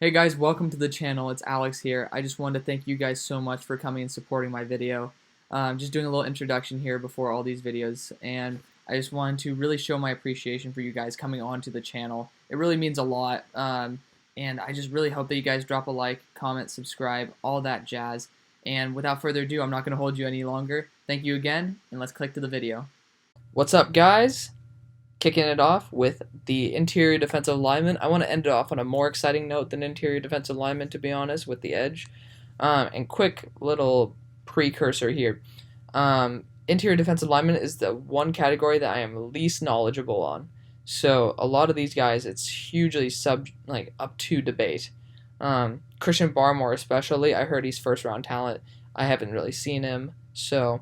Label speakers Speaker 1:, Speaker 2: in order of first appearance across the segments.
Speaker 1: Hey guys, welcome to the channel. It's Alex here. I just wanted to thank you guys so much for coming and supporting my video. Just doing a little introduction here before all these videos, and I just wanted to really show my appreciation for you guys coming onto the channel. It really means a lot, and I just really hope that you guys drop a like, comment, subscribe, all that jazz. And without further ado, I'm not going to hold you any longer. Thank you again, and let's click to the video. What's up, guys? Kicking it off with the interior defensive lineman. I want to end it off on a more exciting note than interior defensive lineman, to be honest, with the edge. And quick little precursor here. Interior defensive lineman is the one category that I am least knowledgeable on. So a lot of these guys, it's hugely up to debate. Christian Barmore especially, I heard he's first round talent. I haven't really seen him, so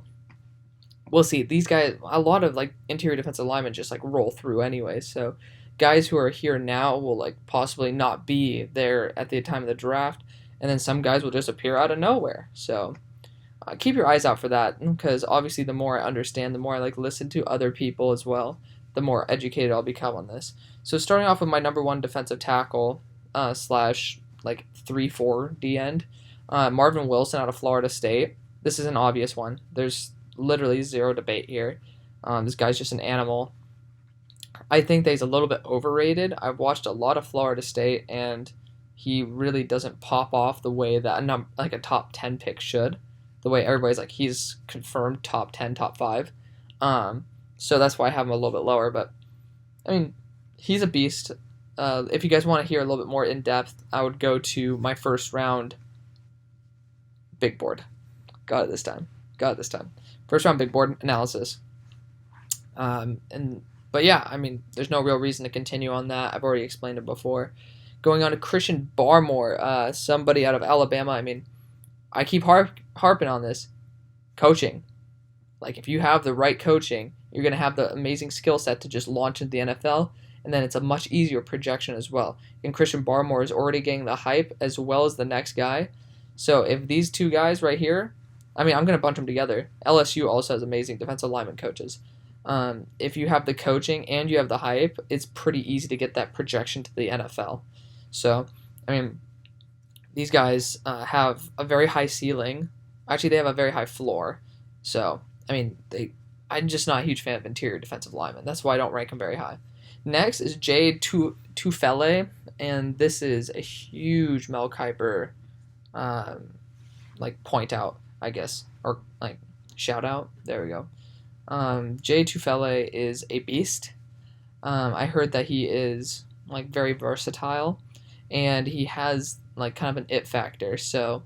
Speaker 1: we'll see. These guys, a lot of interior defensive linemen just roll through anyway. So guys who are here now will possibly not be there at the time of the draft, and then some guys will just appear out of nowhere. So keep your eyes out for that, because obviously the more I understand, the more I listen to other people as well, the more educated I'll become on this. So starting off with my number one defensive tackle slash 3-4 D end, Marvin Wilson out of Florida State. This is an obvious one. There's literally zero debate here. This guy's just an animal. I think that he's a little bit overrated. I've watched a lot of Florida State, and he really doesn't pop off the way that a top 10 pick should. The way everybody's he's confirmed top 10, top 5. So that's why I have him a little bit lower. But I mean, he's a beast. If you guys want to hear a little bit more in depth, I would go to my first round big board. Got it this time. First round big board analysis. But yeah, I mean, there's no real reason to continue on that. I've already explained it before. Going on to Christian Barmore, somebody out of Alabama. I mean, I keep harping on this. Coaching. If you have the right coaching, you're going to have the amazing skill set to just launch into the NFL, and then it's a much easier projection as well. And Christian Barmore is already getting the hype as well as the next guy. So if these two guys right here, I mean, I'm going to bunch them together. LSU also has amazing defensive lineman coaches. If you have the coaching and you have the hype, it's pretty easy to get that projection to the NFL. So, I mean, these guys have a very high ceiling. Actually, they have a very high floor. So, I mean, I'm just not a huge fan of interior defensive linemen. That's why I don't rank them very high. Next is Jay Tufele, and this is a huge Mel Kiper point out, I guess, or shout out. There we go. Jay Tufele is a beast. I heard that he is very versatile, and he has kind of an it factor. So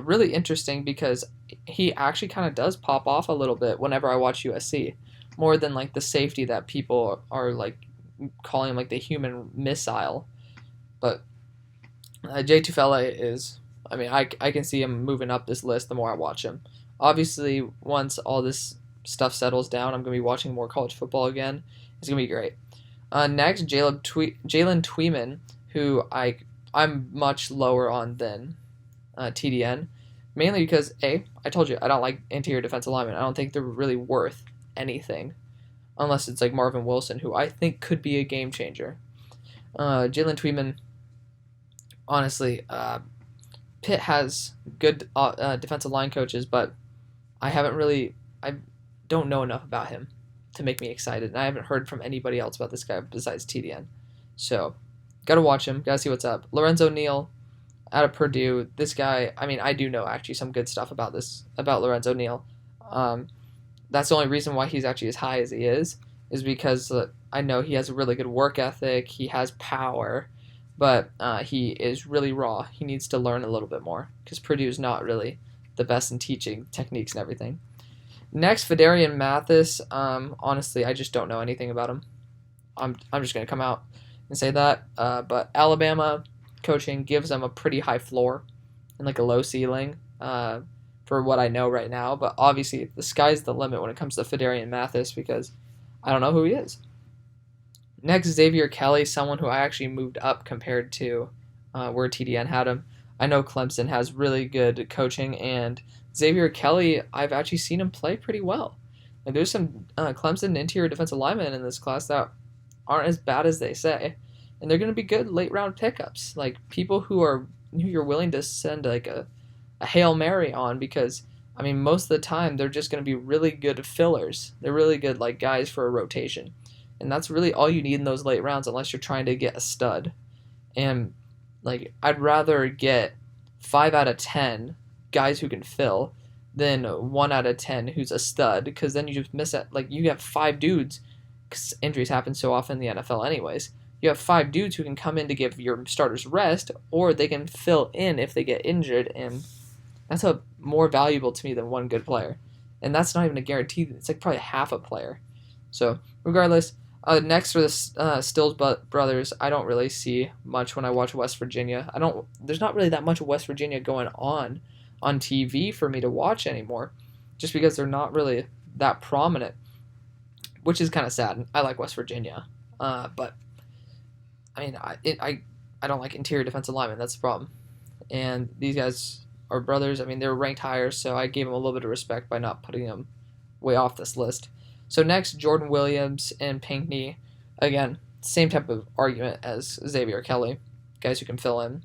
Speaker 1: really interesting, because he actually kind of does pop off a little bit whenever I watch USC, more than the safety that people are calling him the human missile. But Jay Tufele is, I mean, I can see him moving up this list the more I watch him. Obviously, once all this stuff settles down, I'm going to be watching more college football again. It's going to be great. Next, Jalen Tweeman, who I'm much lower on than TDN, mainly because, I told you, I don't like interior defensive linemen. I don't think they're really worth anything, unless it's Marvin Wilson, who I think could be a game changer. Jalen Tweeman, honestly, Pitt has good defensive line coaches, but I don't know enough about him to make me excited, and I haven't heard from anybody else about this guy besides TDN. So, gotta watch him, gotta see what's up. Lorenzo Neal, out of Purdue. This guy, I mean, I do know actually some good stuff about Lorenzo Neal. That's the only reason why he's actually as high as he is because I know he has a really good work ethic, he has power, but he is really raw. He needs to learn a little bit more, because Purdue is not really the best in teaching techniques and everything. Next, Fedarian Mathis. Honestly, I just don't know anything about him. I'm just going to come out and say that. But Alabama coaching gives them a pretty high floor and a low ceiling for what I know right now. But obviously, the sky's the limit when it comes to Fedarian Mathis, because I don't know who he is. Next, Xavier Kelly, someone who I actually moved up compared to where TDN had him. I know Clemson has really good coaching, and Xavier Kelly, I've actually seen him play pretty well. And there's some Clemson interior defensive linemen in this class that aren't as bad as they say. and they're going to be good late round pickups, like people who you're willing to send like a Hail Mary on, because I mean most of the time they're just going to be really good fillers. They're really good like guys for a rotation. And that's really all you need in those late rounds unless you're trying to get a stud. And like I'd rather get 5 out of 10 guys who can fill than 1 out of 10 who's a stud, because then you just miss it. Like you have 5 dudes, because injuries happen so often in the NFL anyways. You have 5 dudes who can come in to give your starters rest, or they can fill in if they get injured, and that's more valuable to me than one good player. And that's not even a guarantee. It's like probably half a player. So regardless, next for the Stills brothers, I don't really see much when I watch West Virginia. There's not really that much of West Virginia going on TV for me to watch anymore, just because they're not really that prominent, which is kind of sad. I like West Virginia, but I mean, I don't like interior defensive linemen. That's the problem. And these guys are brothers. I mean, they're ranked higher, so I gave them a little bit of respect by not putting them way off this list. So next, Jordan Williams and Pinckney. Again, same type of argument as Xavier Kelly, guys who can fill in.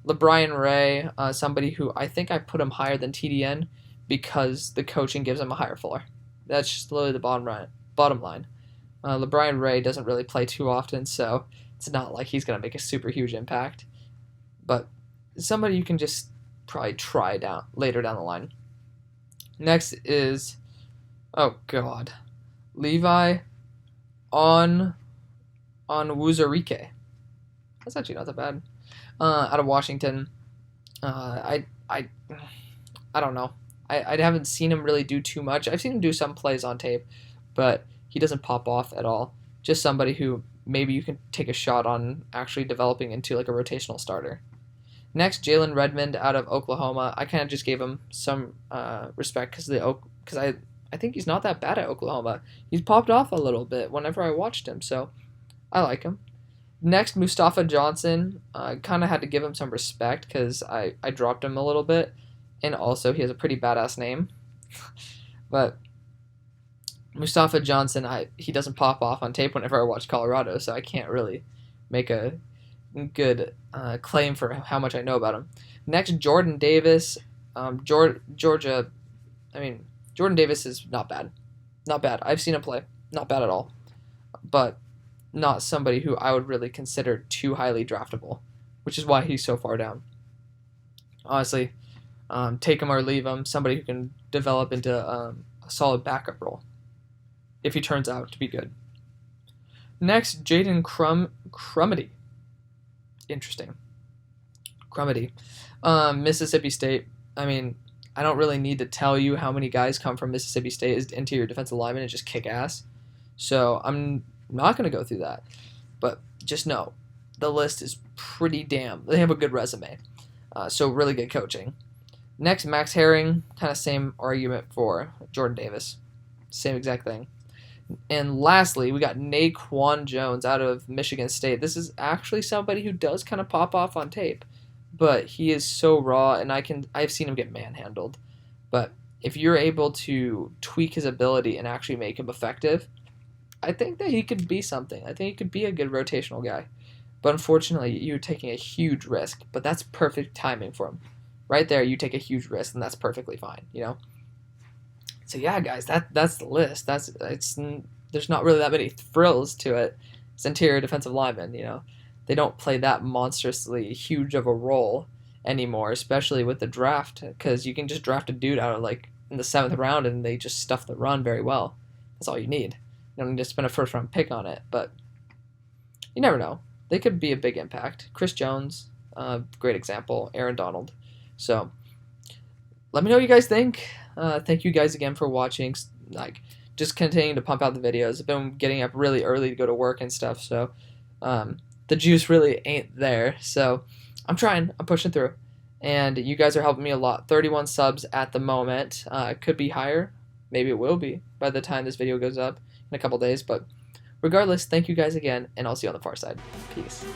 Speaker 1: LeBrian Ray, somebody who I think I put him higher than TDN because the coaching gives him a higher floor. That's just literally the bottom line. LeBrian Ray doesn't really play too often, so it's not like he's going to make a super huge impact. But somebody you can just probably try later down the line. Next is, oh god, Levi on Wuzarike. That's actually not that bad. Out of Washington. I don't know. I haven't seen him really do too much. I've seen him do some plays on tape, but he doesn't pop off at all. Just somebody who maybe you can take a shot on actually developing into like a rotational starter. Next, Jalen Redmond out of Oklahoma. I kind of just gave him some respect because I think he's not that bad at Oklahoma. He's popped off a little bit whenever I watched him, so I like him. Next, Mustafa Johnson. Kind of had to give him some respect because I dropped him a little bit, and also he has a pretty badass name. But Mustafa Johnson, he doesn't pop off on tape whenever I watch Colorado, so I can't really make a good claim for how much I know about him. Next, Jordan Davis. Georgia. I mean, Jordan Davis is not bad. Not bad. I've seen him play. Not bad at all. But not somebody who I would really consider too highly draftable, which is why he's so far down. Honestly, take him or leave him. Somebody who can develop into a solid backup role if he turns out to be good. Next, Jaden Crumedy. Interesting. Crumedy. Mississippi State. I mean, I don't really need to tell you how many guys come from Mississippi State as interior defensive linemen and just kick ass. So I'm not going to go through that. But just know, the list is pretty damn. They have a good resume. So really good coaching. Next, Max Herring. Kind of same argument for Jordan Davis. Same exact thing. And lastly, we got Naquan Jones out of Michigan State. This is actually somebody who does kind of pop off on tape, but he is so raw, and I've seen him get manhandled. But if you're able to tweak his ability and actually make him effective, I think that he could be something. I think he could be a good rotational guy. But unfortunately, you're taking a huge risk. But that's perfect timing for him. Right there, you take a huge risk, and that's perfectly fine, you know? So yeah, guys, that's the list. There's not really that many frills to it. It's interior defensive linemen, you know. They don't play that monstrously huge of a role anymore, especially with the draft, because you can just draft a dude out of like in the 7th round and they just stuff the run very well. That's all you need. You don't need to spend a first round pick on it, but you never know. They could be a big impact. Chris Jones, great example. Aaron Donald. So let me know what you guys think. Thank you guys again for watching. Like, just continuing to pump out the videos. I've been getting up really early to go to work and stuff, so the juice really ain't there. So I'm trying. I'm pushing through. And you guys are helping me a lot. 31 subs at the moment. It could be higher. Maybe it will be by the time this video goes up in a couple days. But regardless, thank you guys again, and I'll see you on the far side. Peace.